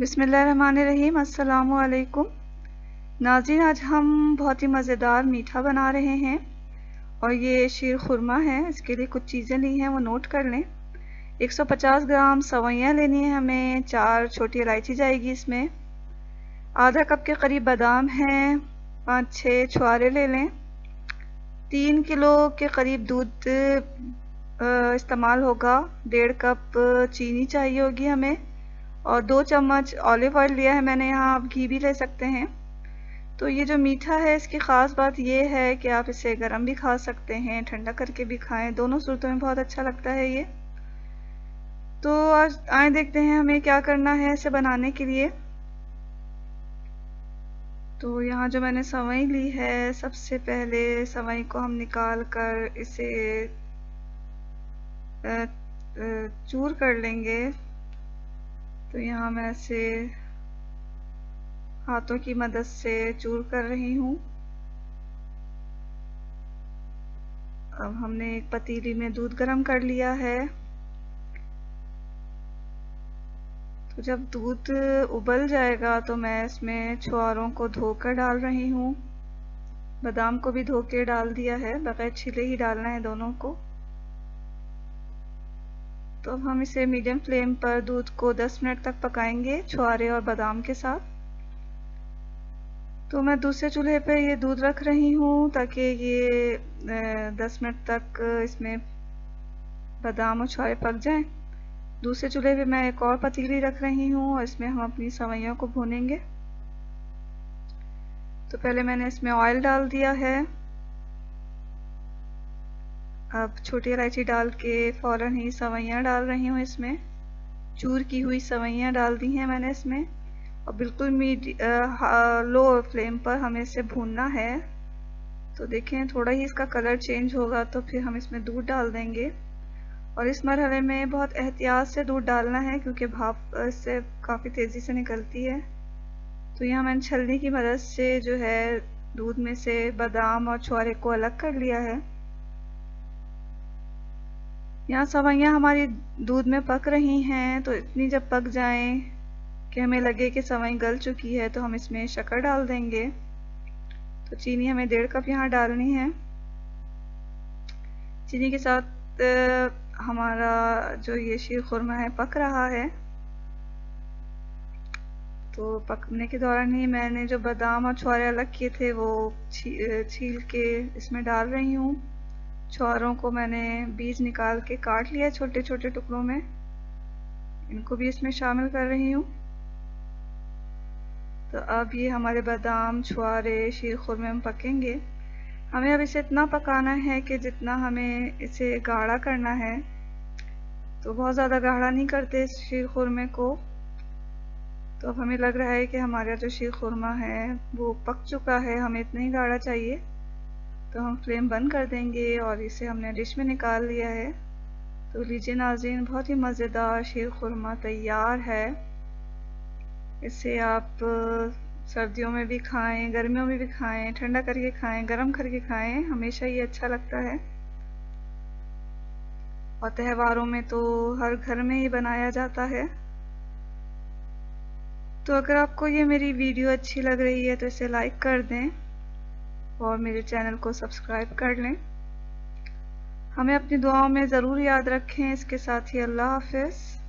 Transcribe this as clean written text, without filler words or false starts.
बिस्मिल्लाहिर्रहमानिर्रहीम। अस्सलामु अलैकुम नाज़रीन, आज हम बहुत ही मज़ेदार मीठा बना रहे हैं और ये शीर खुरमा है। इसके लिए कुछ चीज़ें ली हैं, वो नोट कर लें। 150 ग्राम सवैयाँ लेनी है हमें, 4 छोटी इलायची जाएगी इसमें, आधा कप के करीब बादाम हैं, 5-6 छुहारे ले लें, 3 किलो के करीब दूध इस्तेमाल होगा, 1.5 कप चीनी चाहिए होगी हमें और 2 चम्मच ऑलिव ऑयल लिया है मैंने यहाँ, आप घी भी ले सकते हैं। तो ये जो मीठा है इसकी ख़ास बात ये है कि आप इसे गर्म भी खा सकते हैं, ठंडा करके भी खाएं, दोनों सूरतों में बहुत अच्छा लगता है ये। तो आज आए देखते हैं हमें क्या करना है इसे बनाने के लिए। तो यहाँ जो मैंने सवई ली है, सबसे पहले सवई को हम निकाल कर इसे चूर कर लेंगे। तो यहाँ मैं इसे हाथों की मदद से चूर कर रही हूँ। अब हमने एक पतीली में दूध गर्म कर लिया है। तो जब दूध उबल जाएगा तो मैं इसमें छुहारों को धोकर डाल रही हूँ। बादाम को भी धो के डाल दिया है, बगैर छिले ही डालना है दोनों को। तो अब हम इसे मीडियम फ्लेम पर दूध को 10 मिनट तक पकाएंगे छुहारे और बादाम के साथ। तो मैं दूसरे चूल्हे पे ये दूध रख रही हूँ ताकि ये 10 मिनट तक इसमें बादाम और छुहारे पक जाएं। दूसरे चूल्हे पे मैं एक और पतीली रख रही हूँ और इसमें हम अपनी सवैयों को भूनेंगे। तो पहले मैंने इसमें ऑयल डाल दिया है। अब छोटी इलायची डाल के फ़ौरन ही सवैयाँ डाल रही हूँ इसमें। चूर की हुई सवैयाँ डाल दी हैं मैंने इसमें और बिल्कुल लो फ्लेम पर हमें इसे भूनना है। तो देखें थोड़ा ही इसका कलर चेंज होगा तो फिर हम इसमें दूध डाल देंगे और इस मरहले में बहुत एहतियात से दूध डालना है क्योंकि भाप इससे काफ़ी तेज़ी से निकलती है। तो यहाँ मैंने छलनी की मदद से जो है दूध में से बादाम और छुहारे को अलग कर लिया है। यहाँ सवैयाँ हमारी दूध में पक रही हैं। तो इतनी जब पक जाएं कि हमें लगे कि सवई गल चुकी है तो हम इसमें शक्कर डाल देंगे। तो चीनी हमें 1.5 कप यहाँ डालनी है। चीनी के साथ हमारा जो ये शीर खुरमा है पक रहा है। तो पकने के दौरान ही मैंने जो बादाम और छुहारे अलग किए थे वो छील के इसमें डाल रही हूँ। छुहारों को मैंने बीज निकाल के काट लिया छोटे छोटे टुकड़ों में, इनको भी इसमें शामिल कर रही हूँ। तो अब ये हमारे बादाम छुहारे शीर खुरमे में पकेंगे। हमें अब इसे इतना पकाना है कि जितना हमें इसे गाढ़ा करना है। तो बहुत ज़्यादा गाढ़ा नहीं करते इस शीर खुरमे को। तो अब हमें लग रहा है कि हमारा जो शीर खुरमा है वो पक चुका है, हमें इतना ही गाढ़ा चाहिए। तो हम फ्लेम बंद कर देंगे और इसे हमने डिश में निकाल लिया है। तो लीजिए नाज़रीन, बहुत ही मज़ेदार शीर खुरमा तैयार है। इसे आप सर्दियों में भी खाएं, गर्मियों में भी खाएं, ठंडा करके खाएं, गर्म करके खाएं, हमेशा ये अच्छा लगता है। और त्योहारों में तो हर घर में ही बनाया जाता है। तो अगर आपको ये मेरी वीडियो अच्छी लग रही है तो इसे लाइक कर दें और मेरे चैनल को सब्सक्राइब कर लें। हमें अपनी दुआओं में ज़रूर याद रखें। इसके साथ ही अल्लाह हाफ़िज़।